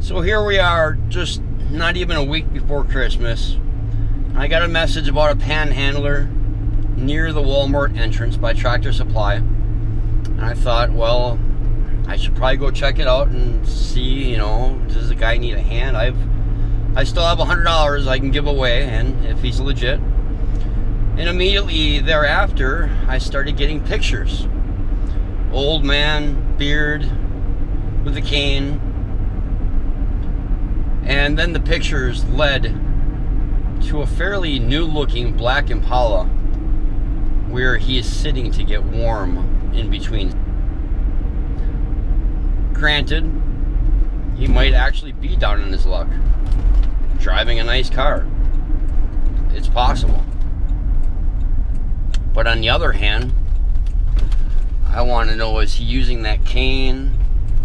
So here we are, just not even a week before Christmas. I got a message about a panhandler near the Walmart entrance by Tractor Supply. And I thought, well, I should probably go check it out and see, does the guy need a hand? I still have $100 I can give away, and if he's legit. And immediately thereafter, I started getting pictures. Old man, beard, with a cane. And then the pictures led to a fairly new-looking black Impala where he is sitting to get warm in between. Granted, he might actually be down in his luck, driving a nice car. It's possible. But on the other hand, I want to know, is he using that cane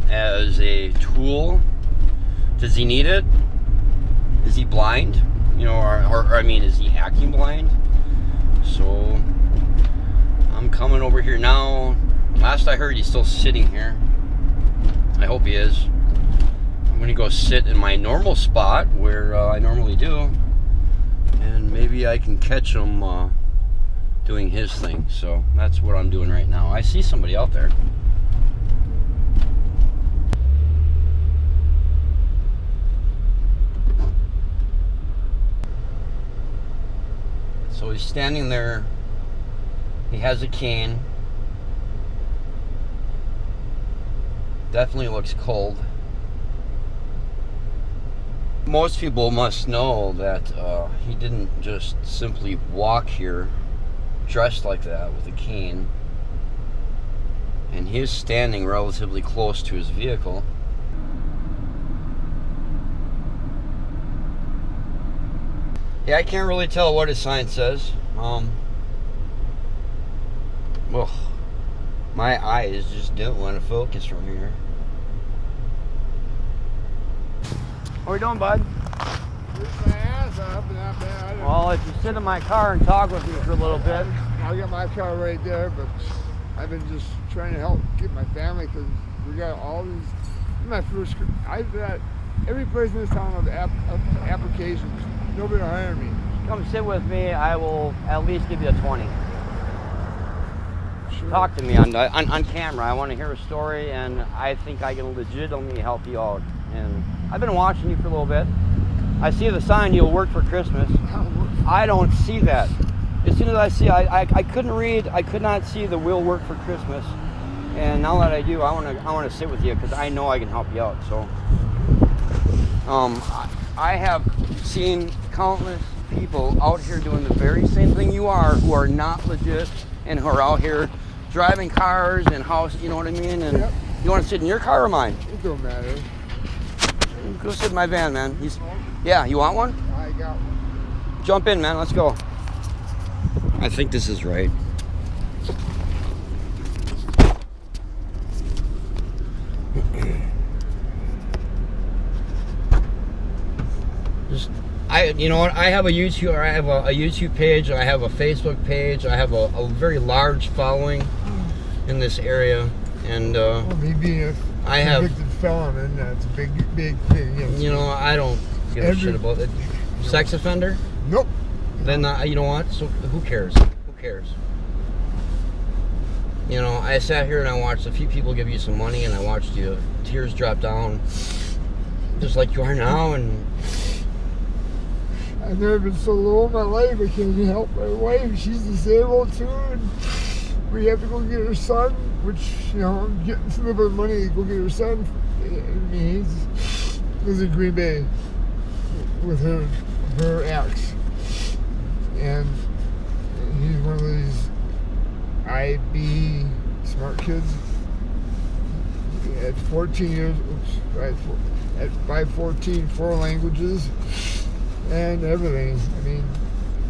as a tool? Does he need it? Is he blind? Is he acting blind? So I'm coming over here now. Last I heard, he's still sitting here. I hope he is. I'm gonna go sit in my normal spot where I normally do, and maybe I can catch him doing his thing. So that's what I'm doing right now. I see somebody out there. So he's standing there. He has a cane. Definitely looks cold. Most people must know that he didn't just simply walk here dressed like that with a cane. And he is standing relatively close to his vehicle. Yeah, I can't really tell what his sign says. Well, my eyes just don't want to focus from here. What are we doing, bud? Lift my ass up and not bad. Well, if you sit in my car and talk with me for a little bit. I got my car right there, but I've been just trying to help get my family because we got all these. I've got every place in this town of applications. Nobody will hire me. Come sit with me. I will at least give you a 20. Sure. Talk to me on camera. I want to hear a story, and I think I can legitimately help you out. And I've been watching you for a little bit. I see the sign, you'll work for Christmas. I don't see that. As soon as I see, I couldn't read. I could not see the will work for Christmas. And now that I do, I want to sit with you because I know I can help you out. So, I have seen countless people out here doing the very same thing you are, who are not legit and who are out here driving cars and house, you know what I mean? And yep. You want to sit in your car or mine? It don't matter. Go sit in my van, man. Yeah, you want one? I got one. Jump in, man. Let's go. I think this is right. You know what? I have a YouTube page. I have a Facebook page. I have a very large following in this area, and me being a convicted felon, and that's a big thing. Yes. I don't give a shit about it. Sex offender? Nope. Then you know what? So who cares? Who cares? I sat here and I watched a few people give you some money, and I watched you tears drop down, just like you are now, and. I've never been so low in my life. I can't help my wife. She's disabled too, and we have to go get her son, which, I'm getting some of the money to go get her son. He lives in Green Bay with her ex. And he's one of these IB smart kids. At 14 years, by 14, 4 languages. And everything. I mean,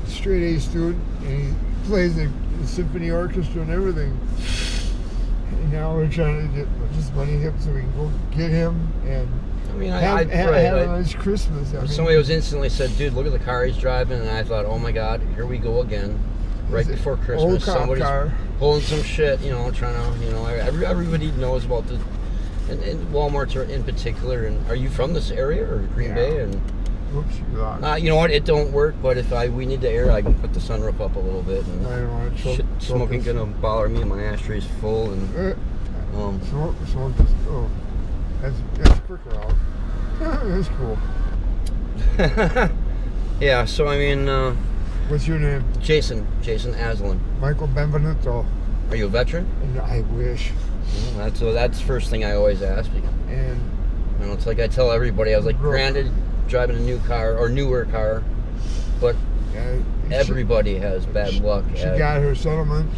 straight A student, and he plays the symphony orchestra and everything. And now we're trying to get this money him so we can go get him and have a nice Christmas. Somebody was instantly said, "Dude, look at the car he's driving," and I thought, "Oh my God, here we go again." Right before Christmas, somebody's pulling some shit, trying to, everybody knows about And Walmarts are in particular. And are you from this area or Green Bay? And Whoops, you lost. you know what? It don't work. But if we need the air, I can put the sunroof up a little bit. And I don't want to choke. smoking gonna bother me. My ashtray's full. And smoke. Oh, that's quicker out. That's cool. Yeah. So I mean, what's your name? Jason Asselin. Michael Benvenuto. Are you a veteran? And I wish. Well, that's the first thing I always ask. And you know, it's like I tell everybody. I was like, granted, driving a new car or newer car, but everybody has bad luck. She got her settlement,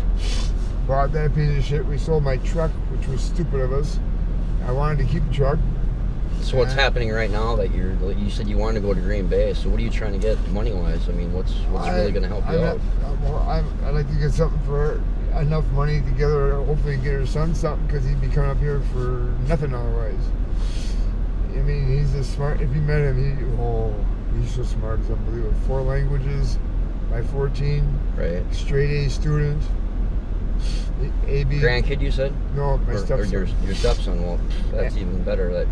bought that piece of shit. We sold my truck, which was stupid of us. I wanted to keep the truck. So what's happening right now that you said you wanted to go to Green Bay? So what are you trying to get money wise? I mean, what's really going to help you out? I'd like to get something for her, enough money together, hopefully get her son something, because he'd be coming up here for nothing otherwise. I mean, he's a smart. If you met him, he's so smart. It's unbelievable. 4 languages by 14. Right. Straight A student. AB. Grandkid, you said? No, my stepson. Or your stepson. Well, that's even better.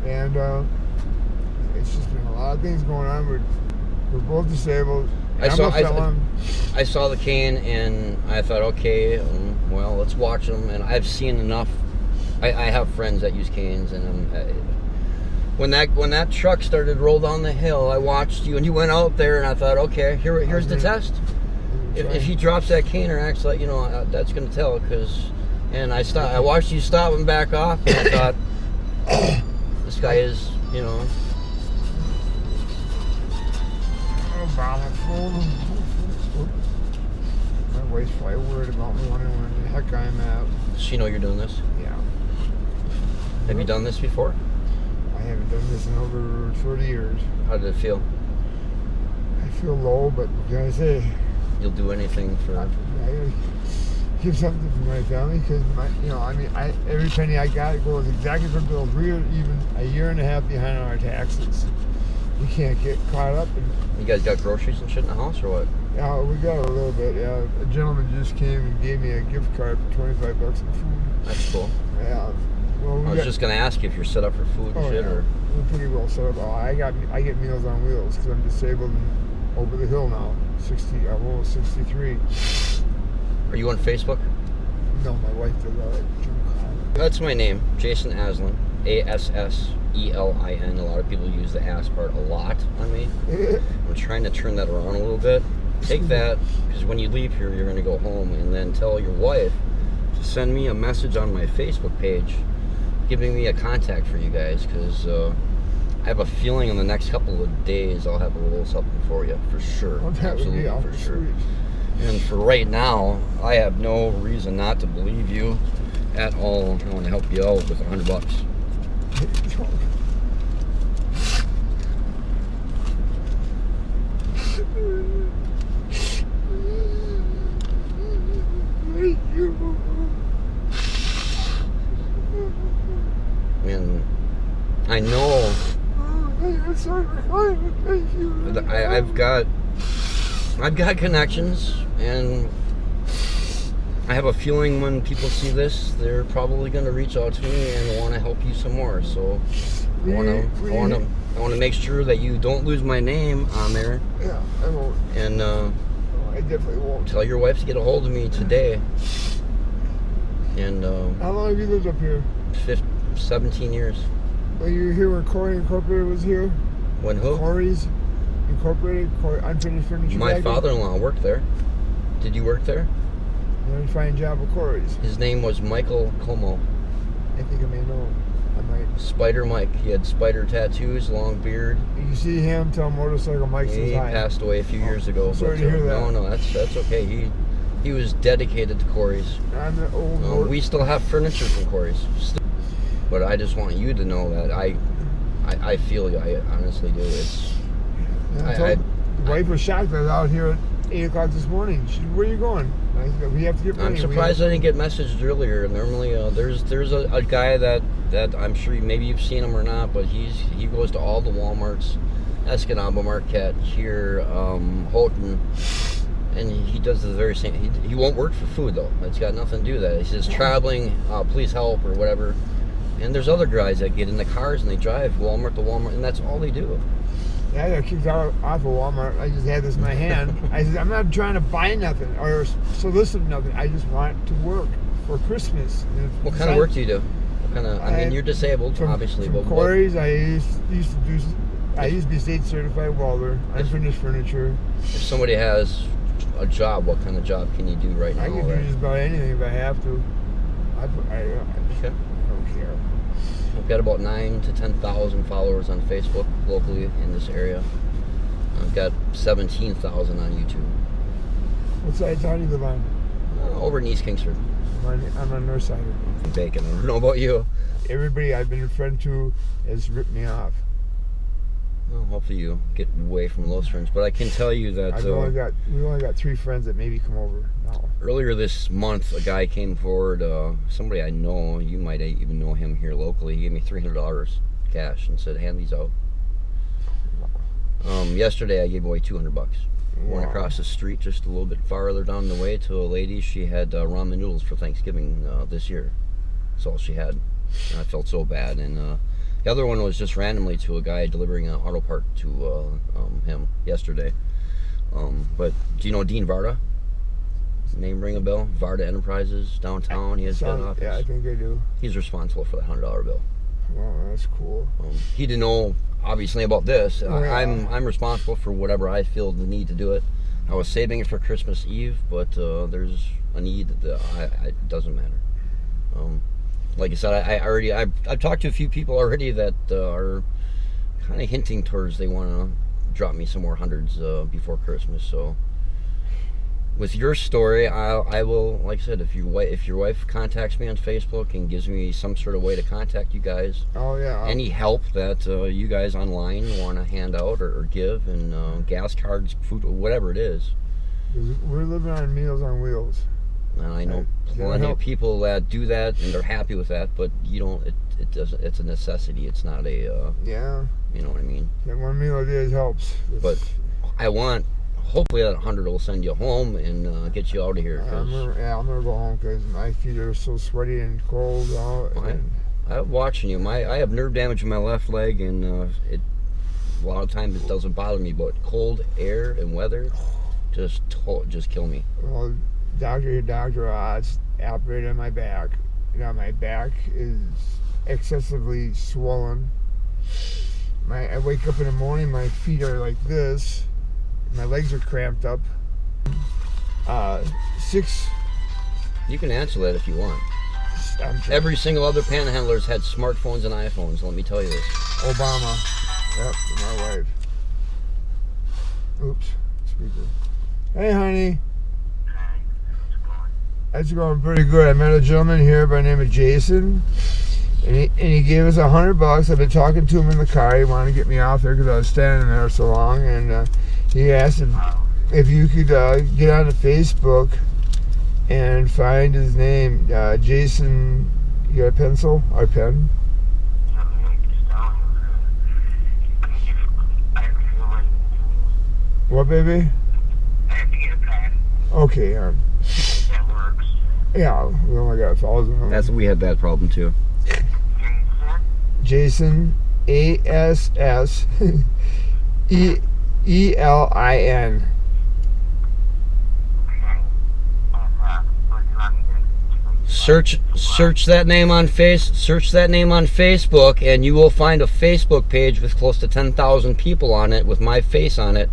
And it's just been a lot of things going on. We're both disabled. I saw the cane, and I thought, okay, well, let's watch them. And I've seen enough. I have friends that use canes, and when that truck started to roll down the hill, I watched you, and you went out there, and I thought, okay, here's the test. If he drops that cane or acts like, that's going to tell. And I watched you stop and back off, and I thought, this guy is, My wife's probably worried about me, wondering where the heck I'm at. Does she know you're doing this? Yeah. Have you done this before? I haven't done this in over 30 years. How did it feel? I feel low, but what can I say? You'll do anything for... I give something for my family, because every penny I got goes exactly for bills. We're even a year and a half behind on our taxes. We can't get caught up. You guys got groceries and shit in the house, or what? Yeah, we got a little bit. Yeah, a gentleman just came and gave me a gift card for $25 in food. That's cool. Yeah. Well, I was just gonna ask you if you're set up for food and shit, or... We're pretty well set up. I get Meals on Wheels because I'm disabled and over the hill now. I'm almost 63. Are you on Facebook? No, my wife did that. That's my name, Jason Asselin. Asselin. A lot of people use the ass part a lot on me. I'm trying to turn that around a little bit. Take that, because when you leave here, you're going to go home, and then tell your wife to send me a message on my Facebook page giving me a contact for you guys, because I have a feeling in the next couple of days I'll have a little something for you, for sure. Well, that absolutely, would be for sure. Sweet. And for right now, I have no reason not to believe you at all. I want to help you out with $100. And I know I've got connections, and I have a feeling when people see this, they're probably going to reach out to me and want to help you some more. So I want to make sure that you don't lose my name on there. Yeah, I won't. And I definitely won't. Tell your wife to get a hold of me today. And how long have you lived up here? 17 years. Well, you were here when Corey Incorporated was here? When who? Corey's Incorporated, Unfinished Furniture. My father-in-law worked there. Did you work there? Let me find a job with Corey's. His name was Michael Como. I think I may know him. I might. Spider Mike. He had spider tattoos, long beard. You see him, tell Motorcycle Mike says hi. He passed away a few years ago. Sorry to hear that. No, that's okay. He was dedicated to Corey's. I'm the old we still have furniture from Corey's. But I just want you to know that I feel you. I honestly do. The wife was shocked. I was out here at 8 o'clock this morning. She said, "Where are you going?" I said, "We have to get money." I'm surprised I didn't get messaged earlier. Normally, there's a guy that I'm sure maybe you've seen him or not, but he goes to all the Walmarts, Escanaba, Marquette, here, Houghton, and he does the very same. He won't work for food though. It's got nothing to do with that. He says traveling, please help or whatever. And there's other guys that get in the cars and they drive Walmart to Walmart, and that's all they do. Yeah, I got kicked out off of Walmart. I just had this in my hand. I said, I'm not trying to buy nothing or solicit nothing. I just want to work for Christmas. What kind of work do you do? What kind of? I mean, you're disabled, obviously. From quarries, I used to do. I used to be state certified welder. Unfinished furniture. If somebody has a job, what kind of job can you do right now? I can do just about anything if I have to. I don't care. We've got about 9,000 to 10,000 followers on Facebook locally in this area. I've got 17,000 on YouTube. What side of town do you live on? Over in East Kingsford. I'm on north side. Bacon. I don't know about you. Everybody I've been a friend to has ripped me off. Well, hopefully you get away from those friends. But I can tell you that we only got 3 friends that maybe come over now. Earlier this month, a guy came forward. Somebody I know, you might even know him here locally. He gave me $300 cash and said, "Hand these out." Yesterday, I gave away $200. Went across the street just a little bit farther down the way to a lady. She had ramen noodles for Thanksgiving this year. That's all she had. And I felt so bad. And the other one was just randomly to a guy delivering an auto part to him yesterday. But do you know Dean Varda? Name ring a bell? Varda Enterprises downtown. He has that office. Yeah, I think I do. He's responsible for that $100 bill. Wow, that's cool. He didn't know obviously about this. Oh, yeah. I'm responsible for whatever I feel the need to do it. I was saving it for Christmas Eve, but there's a need that it doesn't matter. Like I said, I've talked to a few people already that are kind of hinting towards they want to drop me some more hundreds before Christmas. So with your story, I will, like I said, if your wife contacts me on Facebook and gives me some sort of way to contact you guys, oh yeah, any help that you guys online want to hand out or give, and gas cards, food, whatever it is. We're living on Meals on Wheels. And I know plenty of people that do that and they're happy with that, but you don't. It doesn't. It's a necessity. It's not a. Yeah. You know what I mean. That one meal a day helps. But I want. Hopefully that 100 will send you home and get you out of here. I'm gonna go home because my feet are so sweaty and cold. I'm watching you. I have nerve damage in my left leg, and a lot of times it doesn't bother me, but cold air and weather just kill me. Well, doctor odds operated on my back. Now my back is excessively swollen. I wake up in the morning, my feet are like this. My legs are cramped up. 6. You can answer that if you want. Every single other panhandler's had smartphones and iPhones. Let me tell you this. Obama. Yep, my wife. Oops, speaker. Hey, honey. That's going pretty good. I met a gentleman here by the name of Jason, and he gave us $100. I've been talking to him in the car. He wanted to get me out there because I was standing there so long, and he asked if you could get on Facebook and find his name, Jason. You got a pencil or a pen? What, baby? I have to get a pen. Okay, That works. yeah, we only got 1,000. We had that problem too. Jason, ASSELIN. Search that name on Facebook, and you will find a Facebook page with close to 10,000 people on it with my face on it.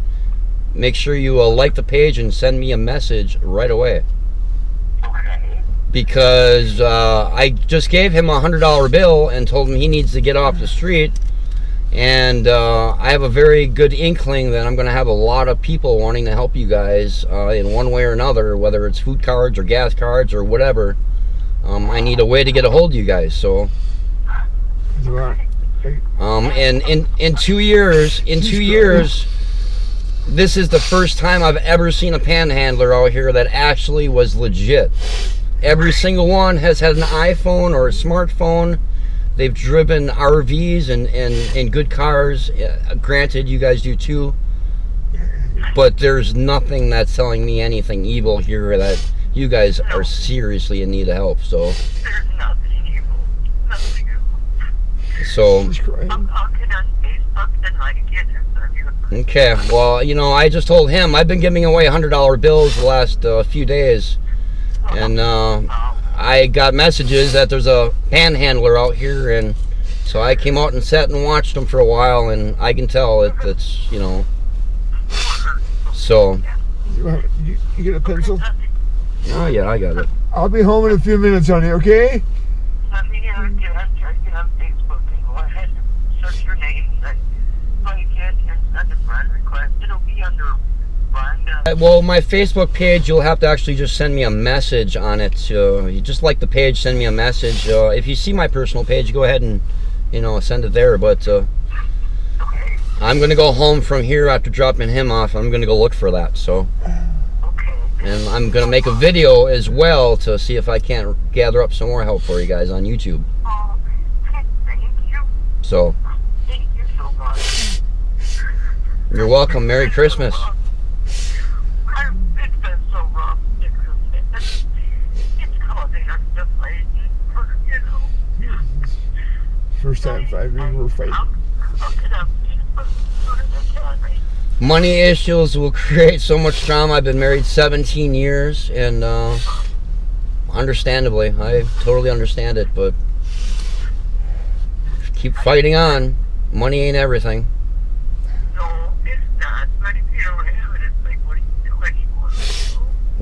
Make sure you like the page and send me a message right away. Okay. Because I just gave him a $100 bill and told him he needs to get off the street. And I have a very good inkling that I'm going to have a lot of people wanting to help you guys in one way or another, whether it's food cards or gas cards or whatever. I need a way to get a hold of you guys. So, and in 2 years, this is the first time I've ever seen a panhandler out here that actually was legit. Every single one has had an iPhone or a smartphone. They've driven RVs and good cars. Granted, you guys do too. But there's nothing that's telling me anything evil here that you guys are seriously in need of help. So There's nothing evil. Nothing evil. So, She's crying. I'll get on Facebook and like it and send you. okay. Well, you know, I just told him I've been giving away $100 bills the last few days. And I got messages that there's a panhandler out here, and so I came out and sat and watched him for a while, and I can tell it's, you know, so. You get a pencil? Oh yeah, I got it. I'll be home in a few minutes, honey, okay? Let me get on Facebook and go ahead and search your name and like it and send a friend request. It'll be under Rhonda. Well, my Facebook page, you'll have to actually just send me a message on it. You just like the page, send me a message. If you see my personal page, go ahead and, you know, send it there. But I'm going to go home from here after dropping him off. I'm going to go look for that. So, and I'm going to make a video as well to see if I can't gather up some more help for you guys on YouTube. Oh, thank you. So, Thank you so much. you're welcome. Merry Christmas. It's been so rough. It's causing us to fight, you know. First time in 5 years we're fighting. I'll get up as soon as I can, right? Money issues will create so much drama. I've been married 17 years, and understandably, I totally understand it, but keep fighting on. Money ain't everything. No, it's not. But if you don't have it, it's like, what do you do anymore?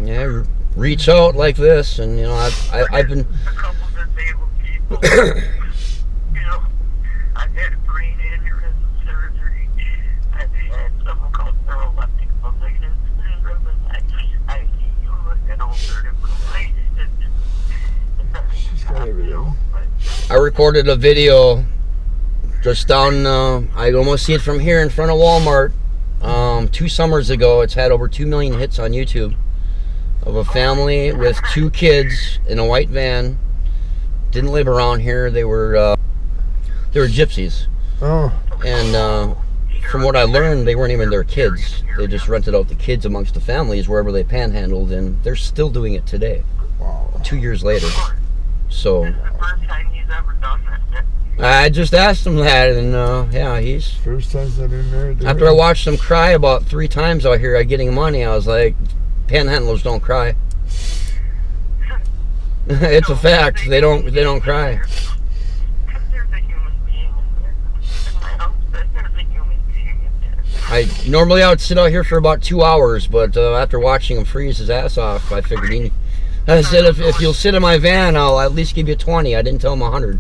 Yeah, reach out like this, and you know, I've been. A couple disabled people. You know, I've had a brain aneurysm surgery. I've had something called neuroleptic malignant syndrome, and ICU and ulcerative colitis. She's got everything. I recorded a video just down. I almost see it from here in front of Walmart. 2 summers ago, it's had over 2 million hits on YouTube. Of a family with 2 kids in a white van. Didn't live around here. They were gypsies. Oh, And from what I learned, they weren't even their kids. They just rented out the kids amongst the families wherever they panhandled, and they're still doing it today, wow. 2 years later. So This is the first time he's ever done that. I just asked him that, and yeah, he's. First time I've been married. After I watched him cry about 3 times out here getting money, I was like, panhandlers don't cry. It's a fact. They don't cry. There's a human being in there. In my house, there's a human being in there. Normally I would sit out here for about 2 hours, but after watching him freeze his ass off, I figured I said, if you'll sit in my van, I'll at least give you 20. I didn't tell him 100.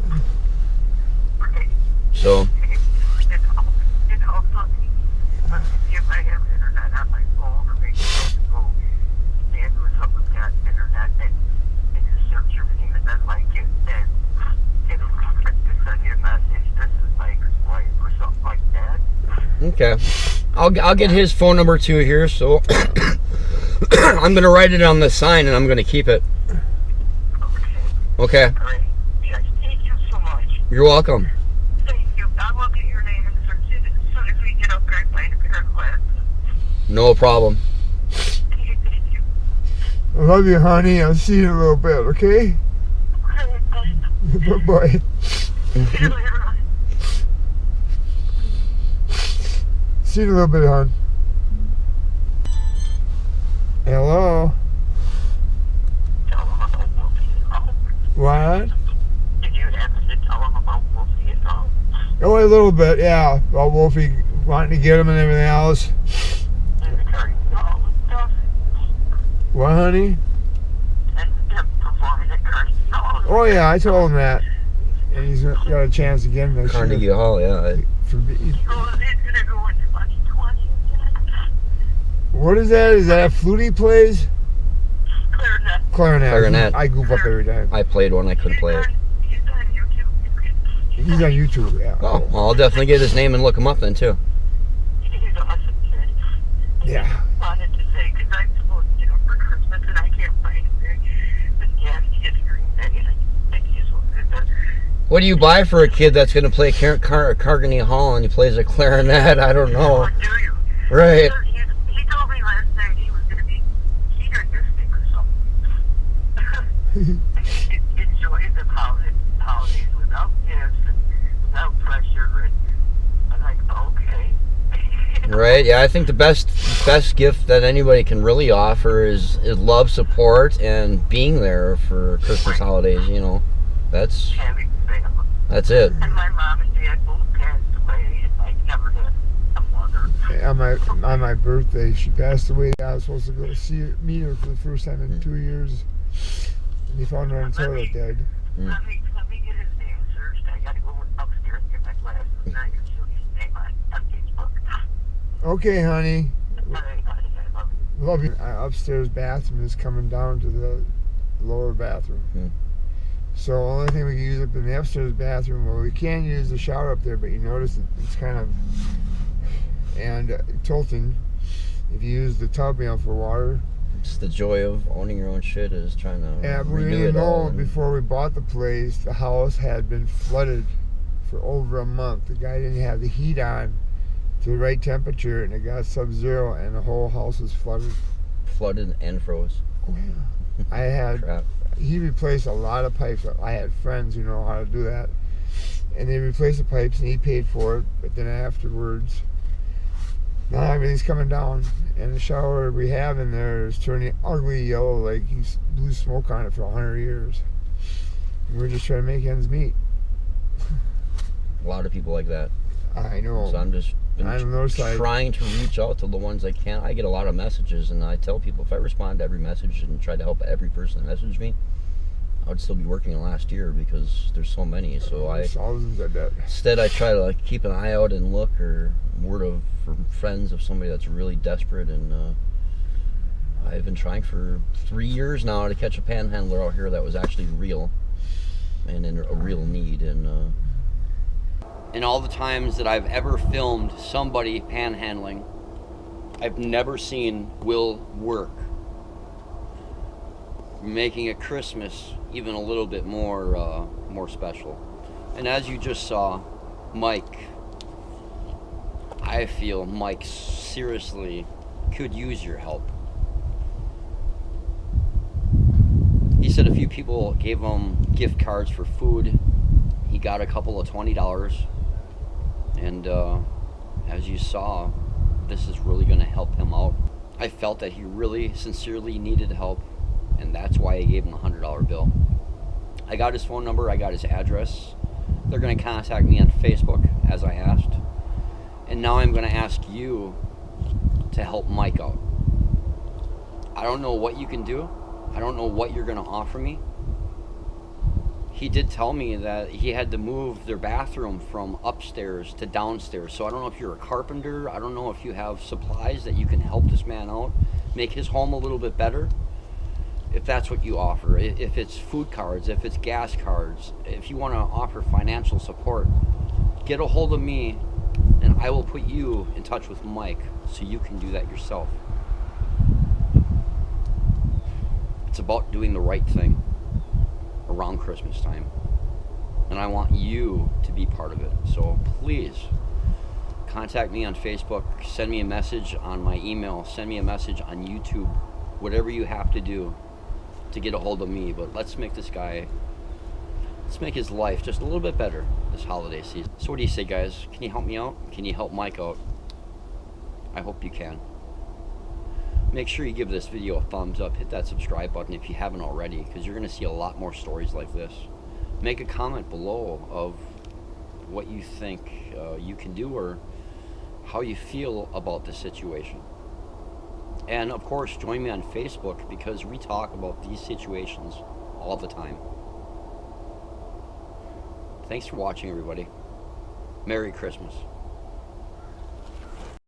So. It's also let's see if I have internet on my phone, or maybe I can go stand with someone's got internet and just search your name and then like it and it'll send you a message. This is Mike's wife or something like that. Okay. I'll get his phone number too here, so I'm gonna write it on the sign and I'm gonna keep it. Okay. All right. Yes, thank you so much. You're welcome. Thank you. I will get your name and search it as soon as we get up there and find a pair of glasses. No problem. Thank you. I love you, honey. I'll see you in a little bit, okay? Bye-bye. See you later. See you in a little bit, hon. Hello? Tell them about Wolfie and all. What? Did you happen to tell them about Wolfie and all? Oh, a little bit, yeah. About Wolfie wanting to get him and everything else. And the car, all the stuff. What, honey? And them performing at Carnegie Hall. Oh, yeah, I told him that. And he's got a chance again next Carnegie year. Hall, yeah. For me. So it's gonna go in 2020 again. What is that? Is that a flute he plays? Clarinet. Clarinet. Clarinet. I goof up every time. I played one, I couldn't play it. He's on YouTube. He's on YouTube, yeah. Oh, well, I'll definitely get his name and look him up then too. He's awesome kid. Yeah. I wanted to say, because I'm supposed to get him for Christmas and I can't find him there. But yeah, he gets Green Day and I think he's one of the. What do you buy for a kid that's going to play Carnegie Hall and he plays a clarinet? I don't know. Or do you? Right. He told me last night he was going to be hedonistic or something. Enjoy the holidays without gifts and without Right? Yeah, I think the best gift that anybody can really offer is love, support, and being there for Christmas holidays. You know, that's Having family. it. And my mom and dad both passed away, and I never had a mother. On my birthday, she passed away. I was supposed to go meet her for the first time in 2 years. And they found her on the toilet dead. Let me get his name searched. I gotta go upstairs and get my glasses. And I can show his name on Facebook. Okay, honey. I love you. Love you. Our upstairs bathroom is coming down to the lower bathroom. So only thing we can use up in the upstairs bathroom, well, we can use the shower up there, but you notice it's kind of tilting. If you use the tub, for water. It's the joy of owning your own shit is trying to Yeah, we renew didn't it all. know before we bought the place, the house had been flooded for over a month. The guy didn't have the heat on to the right temperature, and it got sub-zero, and the whole house was flooded. Flooded and froze. Oh, yeah. I had. Crap. He replaced a lot of pipes. I had friends who know how to do that, and they replaced the pipes, and he paid for it. But then afterwards, now everything's coming down, and the shower we have in there is turning ugly yellow, like he's blew smoke on it for 100 years. And we're just trying to make ends meet. A lot of people like that. I know. So I'm just trying to reach out to the ones I can. I get a lot of messages, and I tell people if I respond to every message and try to help every person that messaged me, I would still be working last year because there's so many. So thousands, I bet. Instead, I try to keep an eye out and look, or from friends of somebody that's really desperate. And I've been trying for 3 years now to catch a panhandler out here that was actually real and in a real need. And in all the times that I've ever filmed somebody panhandling, I've never seen Will work, making a Christmas even a little bit more special. And as you just saw, Mike, I feel Mike seriously could use your help. He said a few people gave him gift cards for food. He got a couple of $20. And as you saw, this is really going to help him out. I felt that he really sincerely needed help, and that's why I gave him a $100 bill. I got his phone number, I got his address. They're going to contact me on Facebook, as I asked. And now I'm going to ask you to help Mike out. I don't know what you can do. I don't know what you're going to offer me. He did tell me that he had to move their bathroom from upstairs to downstairs. So I don't know if you're a carpenter. I don't know if you have supplies that you can help this man out, make his home a little bit better. If that's what you offer, if it's food cards, if it's gas cards, if you want to offer financial support, get a hold of me and I will put you in touch with Mike so you can do that yourself. It's about doing the right thing around Christmas time, and I want you to be part of it. So please contact me on Facebook, send me a message on my email, send me a message on YouTube, whatever you have to do to get a hold of me. But let's make his life just a little bit better this holiday season. So what do you say, guys? Can you help me out? Can you help Mike out? I hope you can. Make sure you give this video a thumbs up, hit that subscribe button if you haven't already, because you're going to see a lot more stories like this. Make a comment below of what you think you can do or how you feel about the situation. And of course, join me on Facebook because we talk about these situations all the time. Thanks for watching, everybody. Merry Christmas.